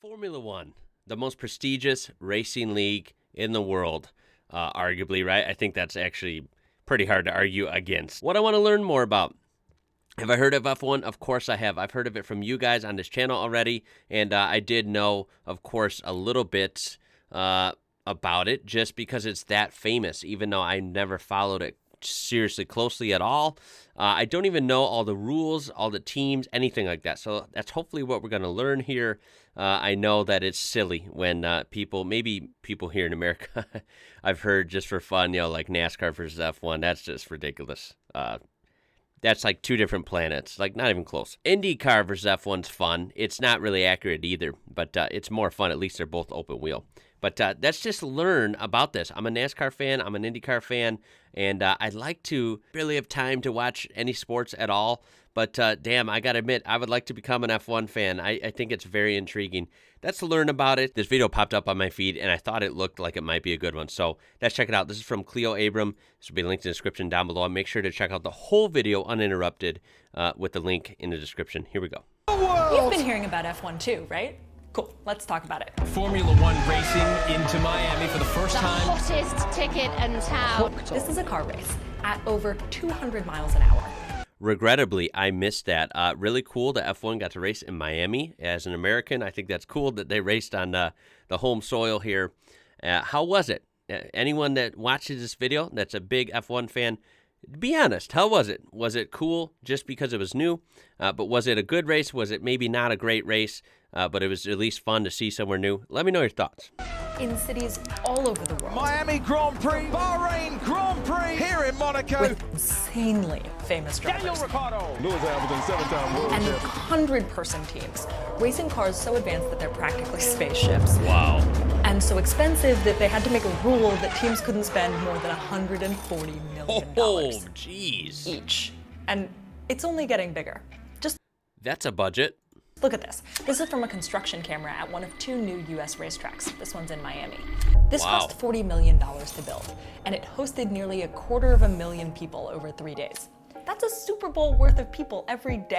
Formula One, the most prestigious racing league in the world, arguably, right? I think that's actually pretty hard to argue against. What I want to learn more about. Have I heard of F1? Of course I have. I've heard of it from you guys on this channel already, and I did know, of course, a little bit about it just because it's that famous, even though I never followed it seriously closely at all. I don't even know all the rules, all the teams, anything like that. So that's hopefully what we're going to learn here. I know that it's silly when maybe people here in America, I've heard just for fun, like NASCAR versus F1. That's just ridiculous. That's like two different planets, like not even close. IndyCar versus F1's fun. It's not really accurate either, but it's more fun. At least they're both open wheel. But let's just learn about this. I'm a NASCAR fan. I'm an IndyCar fan. And I'd like to barely have time to watch any sports at all. But damn, I got to admit, I would like to become an F1 fan. I think it's very intriguing. Let's learn about it. This video popped up on my feed, and I thought it looked like it might be a good one. So let's check it out. This is from Cleo Abram. This will be linked in the description down below. Make sure to check out the whole video uninterrupted with the link in the description. Here we go. You've been hearing about F1 too, right? Cool, let's talk about it. Formula One racing into Miami for the first time. The hottest ticket in town. This is a car race at over 200 miles an hour. Regrettably, I missed that. Really cool that F1 got to race in Miami. As an American, I think that's cool that they raced on the home soil here. How was it? Anyone that watches this video that's a big F1 fan, be honest, how was it? Was it cool just because it was new? But was it a good race? Was it maybe not a great race, but it was at least fun to see somewhere new? Let me know your thoughts. In cities all over the world. Miami Grand Prix, Bahrain Grand Prix, here in Monaco. With insanely famous drivers. Lewis Hamilton, 7-time world And champion. 100-person teams. Racing cars so advanced that they're practically spaceships. Wow. And so expensive that they had to make a rule that teams couldn't spend more than $140 million Oh, jeez. each. And it's only getting bigger. Just That's a budget. look at this. This is from a construction camera at one of 2 new US racetracks. This one's in Miami. This Wow. cost $40 million to build, and it hosted nearly 250,000 people over 3 days. That's a Super Bowl worth of people every day.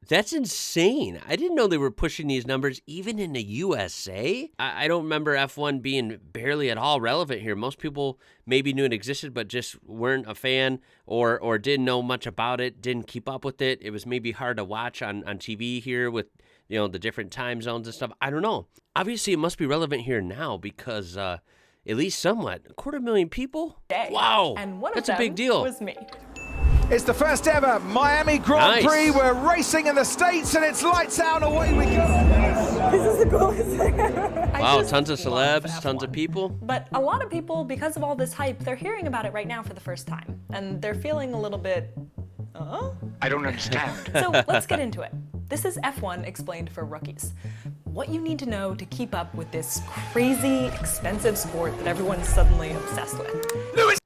That's insane. I didn't know they were pushing these numbers even in the USA. I don't remember F1 being barely at all relevant here. Most people maybe knew it existed, but just weren't a fan or didn't know much about it, didn't keep up with it. It was maybe hard to watch on TV here with the different time zones and stuff. I don't know. Obviously, it must be relevant here now because at least somewhat. 250,000 people? Wow. And one of That's them a big deal. was me. It's the first ever Miami Grand Nice. Prix. We're racing in the States and it's lights out and away we go. This is the coolest thing ever. Wow, tons of celebs, tons of people. But a lot of people, because of all this hype, they're hearing about it right now for the first time. And they're feeling a little bit, I don't understand. So let's get into it. This is F1 explained for rookies. What you need to know to keep up with this crazy, expensive sport that everyone's suddenly obsessed with.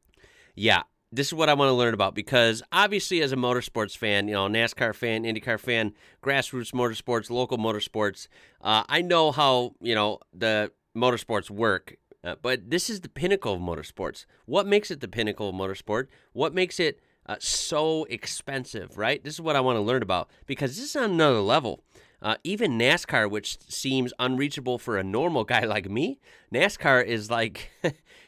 Yeah, this is what I want to learn about because obviously as a motorsports fan, NASCAR fan, IndyCar fan, grassroots motorsports, local motorsports, I know how, the motorsports work, but this is the pinnacle of motorsports. What makes it the pinnacle of motorsport? What makes it so expensive, right? This is what I want to learn about because this is on another level. Even NASCAR, which seems unreachable for a normal guy like me, NASCAR is like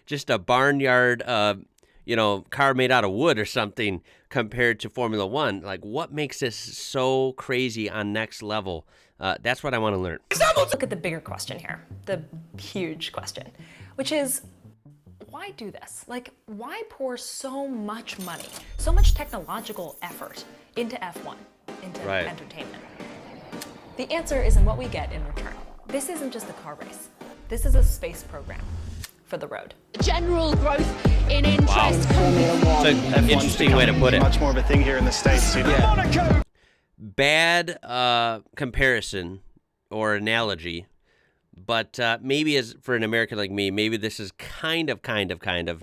just a barnyard, car made out of wood or something compared to Formula One. Like, what makes this so crazy on next level? That's what I want to learn. Look at the bigger question here, the huge question, which is, why do this? Like, why pour so much money, so much technological effort into F1, into Right. entertainment? The answer is in what we get in return. This isn't just a car race. This is a space program for the road. General growth in interest. It's an interesting way to put it. Much more of a thing here in the States. Monaco. Bad comparison or analogy, but maybe as for an American like me, maybe this is kind of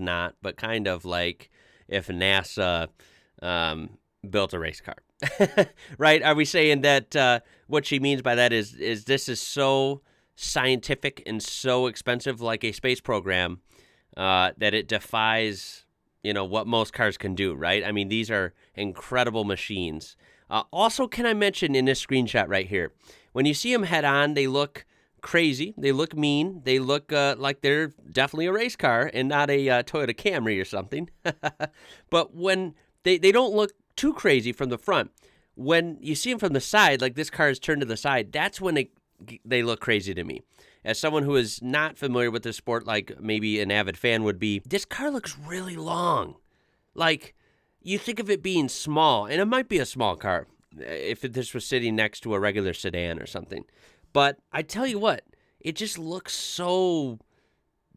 not, but kind of like if NASA built a race car. Right? Are we saying that what she means by that is this is so scientific and so expensive like a space program that it defies, what most cars can do, right? I mean, these are incredible machines. Also, can I mention in this screenshot right here, when you see them head on, they look crazy. They look mean. They look like they're definitely a race car and not a Toyota Camry or something. But when they don't look too crazy from the front, when you see them from the side, like this car is turned to the side, that's when they look crazy to me. As someone who is not familiar with this sport, like maybe an avid fan would be, this car looks really long. Like, you think of it being small, and it might be a small car if this was sitting next to a regular sedan or something. But I tell you what, it just looks so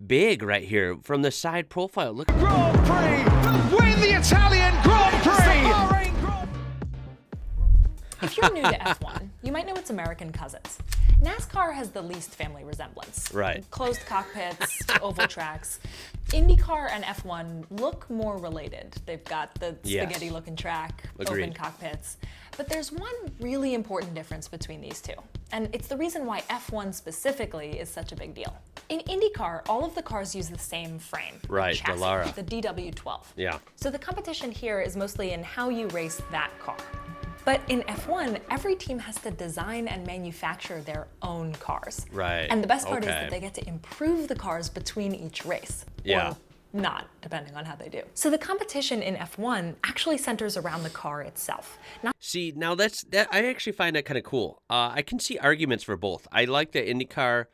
big right here from the side profile. Look. Grand Prix! Win the Italian Grand Prix! If you're new to F1, you might know its American cousins. NASCAR has the least family resemblance. Right. Closed cockpits, oval tracks. IndyCar and F1 look more related. They've got the spaghetti-looking track, Agreed. open cockpits. But there's one really important difference between these two. And it's the reason why F1 specifically is such a big deal. In IndyCar, all of the cars use the same frame. Right, chassis, the Lara. the DW12. Yeah. So the competition here is mostly in how you race that car. But in F1, every team has to design and manufacture their own cars. Right. And the best part is Okay. that they get to improve the cars between each race. Yeah. Or not, depending on how they do. So the competition in F1 actually centers around the car itself. Not See, now that I actually find that kind of cool. I can see arguments for both. I like that IndyCar,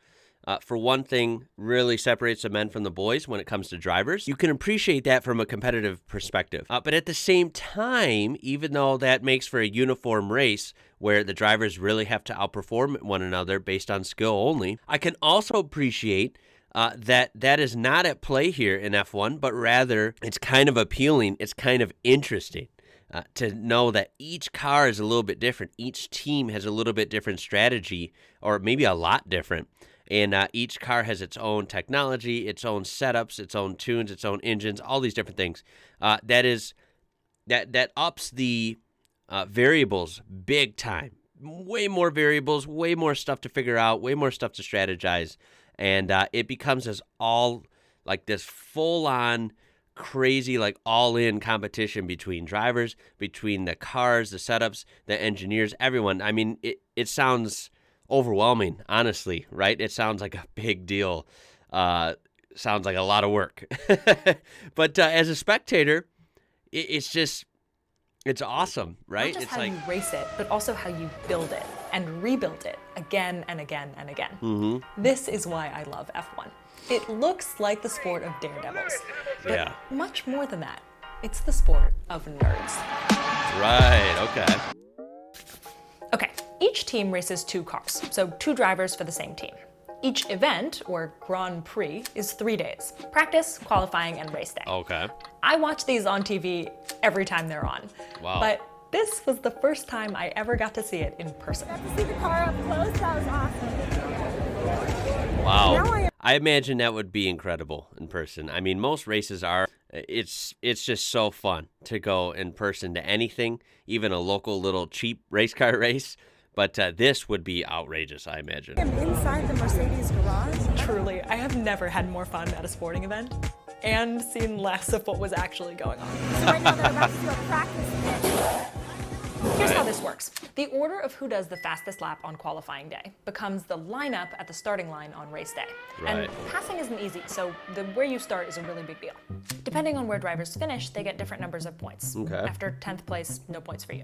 for one thing, really separates the men from the boys when it comes to drivers. You can appreciate that from a competitive perspective. But at the same time, even though that makes for a uniform race where the drivers really have to outperform one another based on skill only, I can also appreciate that is not at play here in F1, but rather it's kind of appealing. It's kind of interesting. To know that each car is a little bit different. Each team has a little bit different strategy, or maybe a lot different. And each car has its own technology, its own setups, its own tunes, its own engines, all these different things. That ups the variables big time. Way more variables, way more stuff to figure out, way more stuff to strategize. And it becomes this full-on crazy, like all-in competition between drivers, between the cars, the setups, the engineers, everyone. I mean, it sounds overwhelming, honestly, right? It sounds like a big deal. Sounds like a lot of work. But as a spectator, it's awesome, right? just It's how like, you race it, but also how you build it and rebuild it again and again and again. Mm-hmm. This is why I love F1. It looks like the sport of daredevils, but Yeah. much more than that. It's the sport of nerds. right, okay. Okay, each team races 2 cars, so 2 drivers for the same team. Each event, or Grand Prix, is 3 days. Practice, qualifying, and race day. Okay. I watch these on TV every time they're on. Wow. But this was the first time I ever got to see it in person. To see the car up close, that was awesome. Wow. Now I imagine that would be incredible in person. I mean, most races are. It's just so fun to go in person to anything, even a local little cheap race car race. But this would be outrageous, I imagine. I'm inside the Mercedes garage. Truly, I have never had more fun at a sporting event and seen less of what was actually going on. So right now they're about to do a practice pit. Here's how this works. The order of who does the fastest lap on qualifying day becomes the lineup at the starting line on race day. Right. And passing isn't easy, so where you start is a really big deal. Depending on where drivers finish, they get different numbers of points. Okay. After 10th place, no points for you.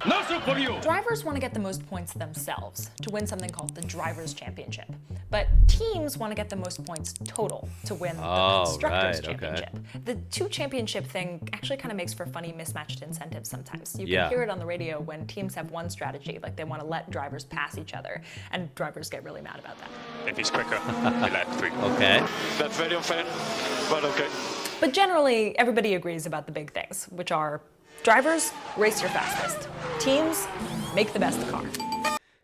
Drivers want to get the most points themselves to win something called the Drivers' Championship. But teams want to get the most points total to win the Constructors' right, okay. Championship. The 2 championship thing actually kind of makes for funny mismatched incentives sometimes. You can Yeah. hear it on the radio when teams have one strategy, like they want to let drivers pass each other, and drivers get really mad about that. If he's quicker, we let 3. Okay. That's very unfair, but okay. But generally, everybody agrees about the big things, which are drivers, race your fastest. Teams, make the best car.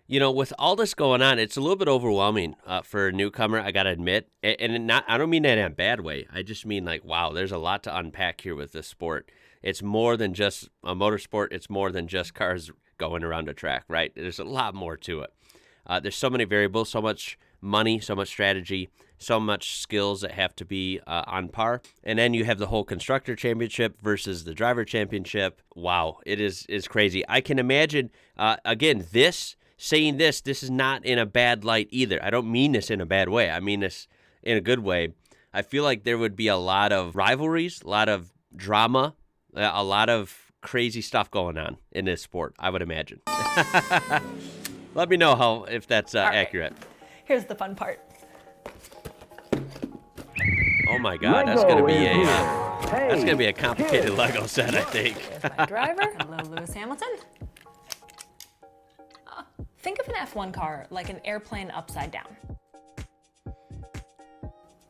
You know, with all this going on, it's a little bit overwhelming for a newcomer, I gotta admit. And I don't mean that in a bad way. I just mean like, wow, there's a lot to unpack here with this sport. It's more than just a motorsport. It's more than just cars going around a track, right? There's a lot more to it. There's so many variables, so much money, so much strategy, so much skills that have to be on par. And then you have the whole Constructor Championship versus the Driver Championship. Wow, it's crazy. I can imagine, again, this saying this is not in a bad light either. I don't mean this in a bad way. I mean this in a good way. I feel like there would be a lot of rivalries, a lot of drama, a lot of crazy stuff going on in this sport, I would imagine. Let me know if that's accurate. Here's the fun part. Oh my God, that's gonna be a complicated Lego set, I think. There's my driver. Hello, Lewis Hamilton. Think of an F1 car like an airplane upside down.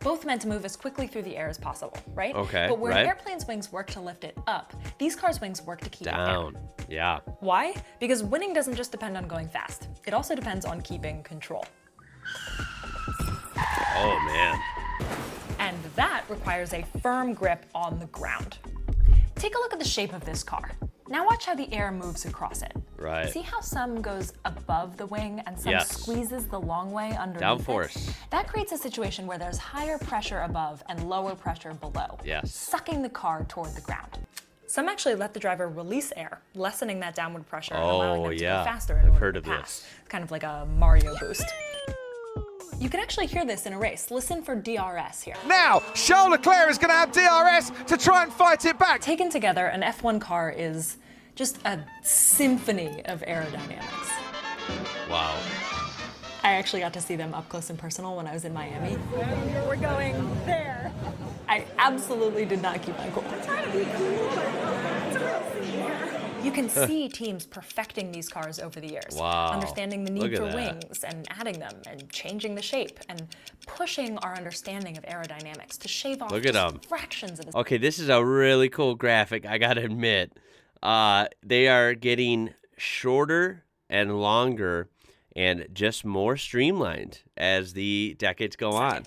Both meant to move as quickly through the air as possible, right? Okay, But where right. an airplane's wings work to lift it up, these cars' wings work to keep it Down. down. Yeah. Why? Because winning doesn't just depend on going fast. It also depends on keeping control. Oh man. And that requires a firm grip on the ground. Take a look at the shape of this car. Now watch how the air moves across it. Right. See how some goes above the wing and some Yes. squeezes the long way underneath Downforce. it? That creates a situation where there's higher pressure above and lower pressure below, Yes. sucking the car toward the ground. Some actually let the driver release air, lessening that downward pressure and Oh, allowing them to yeah. go faster in I've order heard to of pass. this. It's kind of like a Mario boost. You can actually hear this in a race. Listen for DRS here. Now, Charles Leclerc is going to have DRS to try and fight it back. Taken together, an F1 car is just a symphony of aerodynamics. Wow. I actually got to see them up close and personal when I was in Miami. We're going there. I absolutely did not keep my cool. Trying to be cool, but it's a real scene here. You can see teams perfecting these cars over the years, Wow. understanding the need Look at for that. wings and adding them and changing the shape and pushing our understanding of aerodynamics to shave off Look at just 'em. fractions of a Okay, this is a really cool graphic, I gotta admit. They are getting shorter and longer and just more streamlined as the decades go on.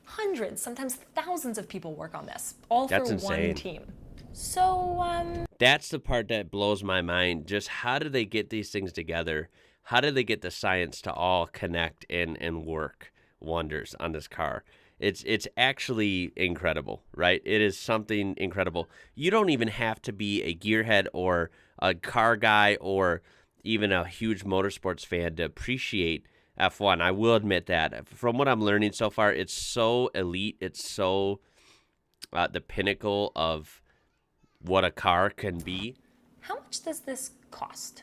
Hundreds, sometimes thousands of people work on this, all That's for insane. one team. So, That's the part that blows my mind. Just how do they get these things together? How do they get the science to all connect and work wonders on this car? It's actually incredible, right? It is something incredible. You don't even have to be a gearhead or a car guy or even a huge motorsports fan to appreciate F1. I will admit that. From what I'm learning so far, it's so elite. It's so the pinnacle of what a car can be. how much does this cost?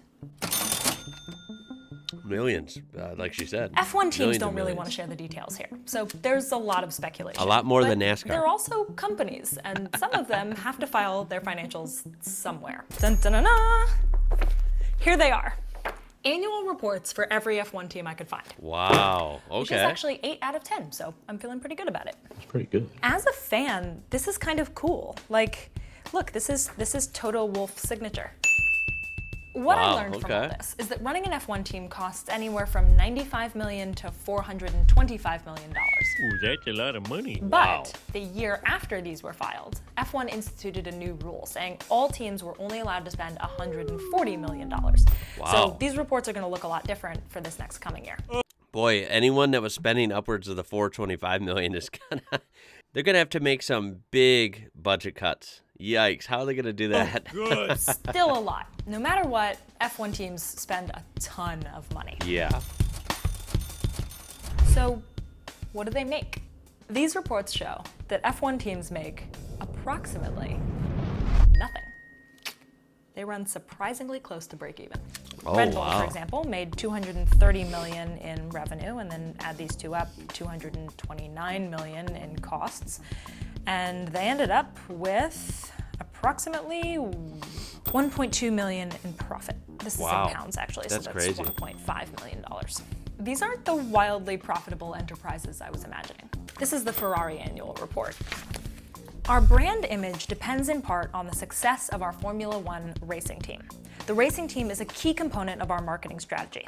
Millions, like she said. F1 teams Millions don't and really millions. want to share the details here, so there's a lot of speculation. A lot more But than NASCAR. They're also companies, and some of them have to file their financials somewhere. Dun, dun, dun, dun. Here they are. Annual reports for every F1 team I could find. Wow. Which is Okay. actually 8 out of 10, so I'm feeling pretty good about it. It's pretty good. As a fan, this is kind of cool. Like, look, this is Toto Wolff's signature. What I Wow, learned from all okay. this is that running an F1 team costs anywhere from $95 million to $425 million. Ooh, that's a lot of money. But Wow. the year after these were filed, F1 instituted a new rule saying all teams were only allowed to spend $140 million. Wow. So these reports are going to look a lot different for this next coming year. Boy, anyone that was spending upwards of the $425 million is they're gonna have to make some big budget cuts. Yikes! How are they gonna do that? Still a lot. No matter what, F1 teams spend a ton of money. Yeah. So, what do they make? These reports show that F1 teams make approximately nothing. They run surprisingly close to break even. Oh, Red Bull, wow. for example, made $230 million in revenue, and then add these two up, $229 million in costs. And they ended up with approximately $1.2 million in profit. This is Wow. in pounds, actually, That's so that's crazy. $1.5 million. These aren't the wildly profitable enterprises I was imagining. This is the Ferrari annual report. Our brand image depends in part on the success of our Formula One racing team. The racing team is a key component of our marketing strategy.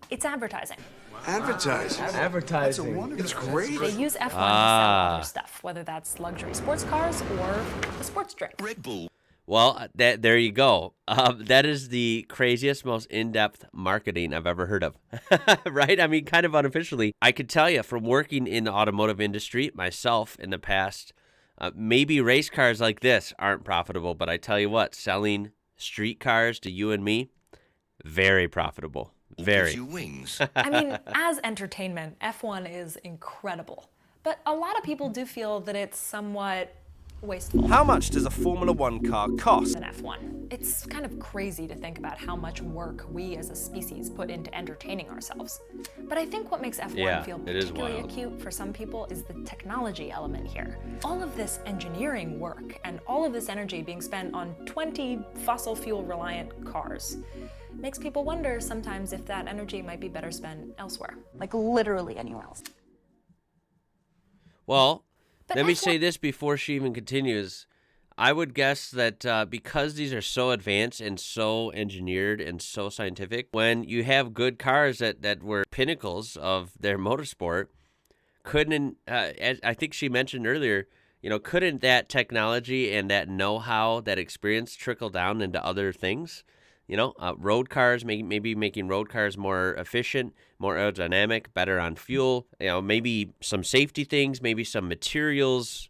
It's advertising. Advertising. It's great. They use F1 to sell other stuff, whether that's luxury sports cars or a sports drink. Well, there you go. That is the craziest, most in-depth marketing I've ever heard of. Right? I mean, kind of unofficially. I could tell you from working in the automotive industry myself in the past, maybe race cars like this aren't profitable, but I tell you what, selling street cars to you and me, very profitable. Very. Gives you wings. I mean, as entertainment, F1 is incredible. But a lot of people do feel that it's somewhat wasteful. How much does a Formula One car cost? Than F1. It's kind of crazy to think about how much work we as a species put into entertaining ourselves. But I think what makes F1 feel it is particularly wild. acute for some people is the technology element here. All of this engineering work and all of this energy being spent on 20 fossil fuel reliant cars makes people wonder sometimes if that energy might be better spent elsewhere. Like literally anywhere else. Well, But let me F1 say this before she even continues. I would guess that because these are so advanced and so engineered and so scientific, when you have good cars that were pinnacles of their motorsport, couldn't, as I think she mentioned earlier, couldn't that technology and that know-how, that experience trickle down into other things? Road cars, maybe making road cars more efficient, more aerodynamic, better on fuel, maybe some safety things, maybe some materials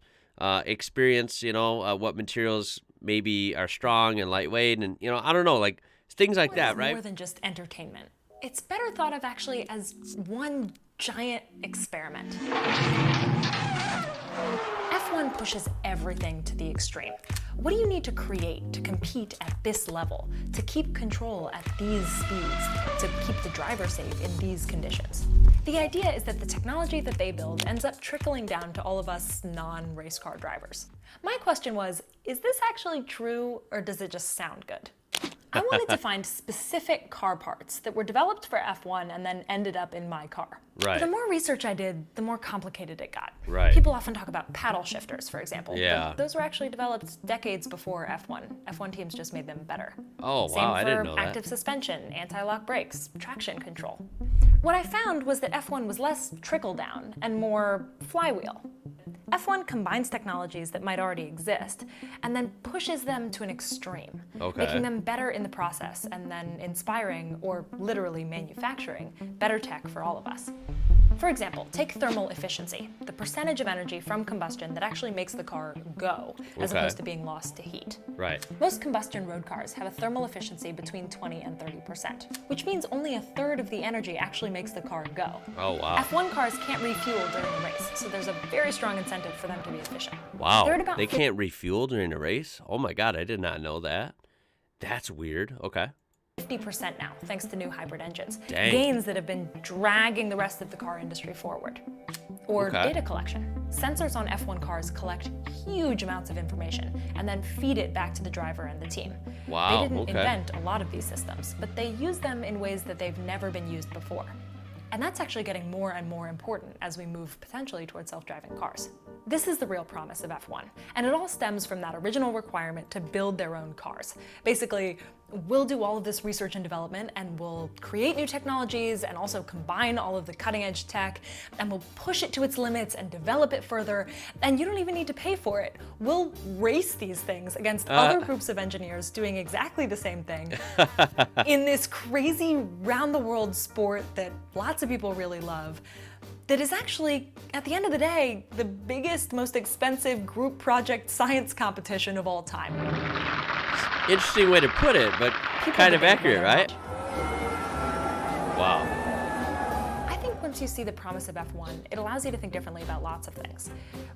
experience, what materials maybe are strong and lightweight. And, I don't know, like things like that, It's right? more than just entertainment. It's better thought of actually as one giant experiment. F1 pushes everything to the extreme. What do you need to create to compete at this level, to keep control at these speeds, to keep the driver safe in these conditions? The idea is that the technology that they build ends up trickling down to all of us non-race car drivers. My question was, is this actually true or does it just sound good? I wanted to find specific car parts that were developed for F1 and then ended up in my car. Right. The more research I did, the more complicated it got. Right. People often talk about paddle shifters, for example. Yeah. But those were actually developed decades before F1. F1 teams just made them better. Oh, Same wow, I didn't for know that. active suspension, anti-lock brakes, traction control. What I found was that F1 was less trickle-down and more flywheel. F1 combines technologies that might already exist and then pushes them to an extreme, Okay. making them better in the process and then inspiring, or literally manufacturing, better tech for all of us. For example, take thermal efficiency, the percentage of energy from combustion that actually makes the car go, as Okay. opposed to being lost to heat. Right. Most combustion road cars have a thermal efficiency between 20 and 30%, which means only a third of the energy actually makes the car go. Oh, wow. F1 cars can't refuel during a race, so there's a very strong incentive for them to be efficient. Wow. They're at about They can't refuel during a race? Oh, my God. I did not know that. That's weird. Okay. 50% now, thanks to new hybrid engines. Dang. Gains that have been dragging the rest of the car industry forward. Or Okay. data collection. Sensors on F1 cars collect huge amounts of information and then feed it back to the driver and the team. Wow, They didn't okay. invent a lot of these systems, but they use them in ways that they've never been used before. And that's actually getting more and more important as we move potentially towards self-driving cars. This is the real promise of F1, and it all stems from that original requirement to build their own cars. Basically, we'll do all of this research and development, and we'll create new technologies and also combine all of the cutting-edge tech, and we'll push it to its limits and develop it further, and you don't even need to pay for it. We'll race these things against other groups of engineers doing exactly the same thing in this crazy round-the-world sport that lots of people really love, that is actually, at the end of the day, the biggest, most expensive group project science competition of all time. Interesting way to put it, but People kind of debate accurate, whether or right? not. Wow. I think once you see the promise of F1, it allows you to think differently about lots of things.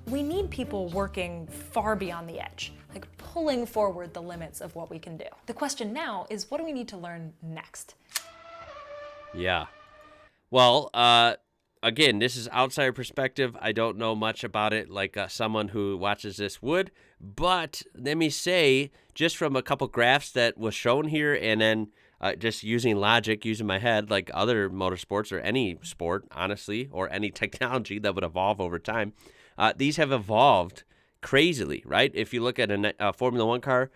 We need people working far beyond the edge, like pulling forward the limits of what we can do. The question now is, what do we need to learn next? Yeah. Well, again, this is outsider perspective. I don't know much about it like someone who watches this would. But let me say, just from a couple graphs that was shown here and then just using logic, using my head, like other motorsports or any sport, honestly, or any technology that would evolve over time, these have evolved crazily, right? If you look at a Formula One car,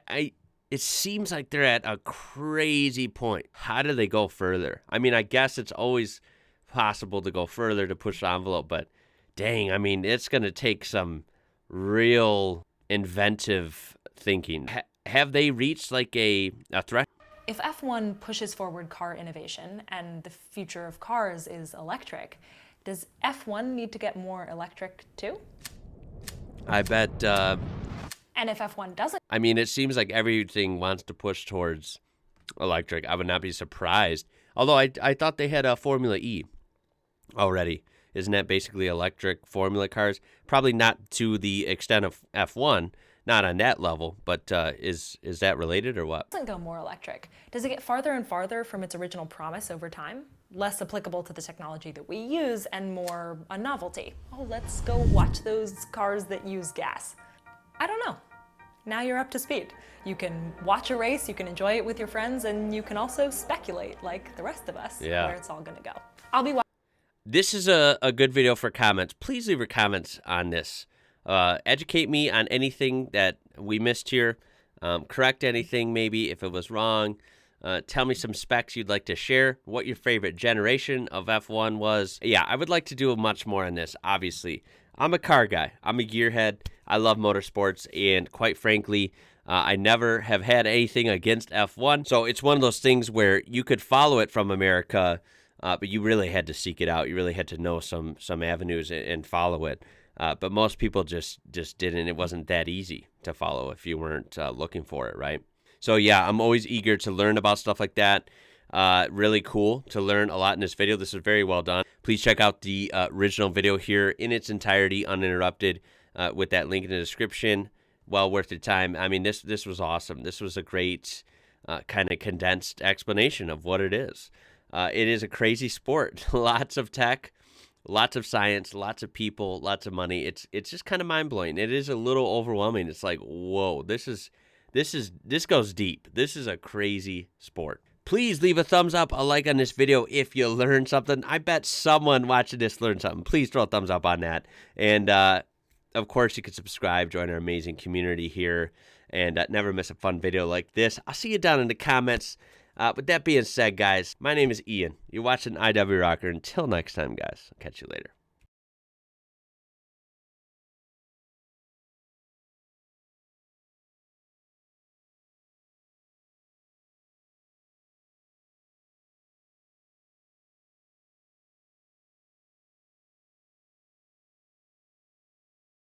it seems like they're at a crazy point. How do they go further? I mean, I guess it's always possible to go further to push the envelope, but dang, I mean, it's going to take some real inventive thinking. Have they reached like a threat? If F1 pushes forward car innovation and the future of cars is electric, does F1 need to get more electric too? I bet, And if F1 doesn't, I mean, it seems like everything wants to push towards electric. I would not be surprised Although I thought they had a Formula E already. Isn't that basically electric Formula cars? Probably not to the extent of F1, not on that level, but is that related or what? Doesn't go more electric. Does it get farther and farther from its original promise over time? Less applicable to the technology that we use and more a novelty. Oh, let's go watch those cars that use gas. I don't know. Now you're up to speed. You can watch a race, you can enjoy it with your friends, and you can also speculate like the rest of us where it's all gonna go. I'll be watching. This is a good video for comments. Please leave your comments on this. Educate me on anything that we missed here. Correct anything maybe if it was wrong. Tell me some specs you'd like to share, what your favorite generation of F1 was. Yeah, I would like to do much more on this, obviously. I'm a car guy. I'm a gearhead. I love motorsports, and quite frankly, I never have had anything against F1. So it's one of those things where you could follow it from America, but you really had to seek it out. You really had to know some avenues and follow it. But most people just didn't. It wasn't that easy to follow if you weren't looking for it, right? So yeah, I'm always eager to learn about stuff like that. Really cool to learn a lot in this video. This is very well done. Please check out the original video here in its entirety, uninterrupted, with that link in the description. Well worth your time. I mean, this was awesome. This was a great kind of condensed explanation of what it is. It is a crazy sport. Lots of tech, lots of science, lots of people, lots of money. It's just kind of mind-blowing. It is a little overwhelming. It's like, whoa, this goes deep. This is a crazy sport. Please leave a thumbs up, a like on this video if you learned something. I bet someone watching this learned something. Please throw a thumbs up on that. And of course, you can subscribe, join our amazing community here, and never miss a fun video like this. I'll see you down in the comments. With that being said, guys, my name is Ian. You're watching IWrocker. Until next time, guys, I'll catch you later.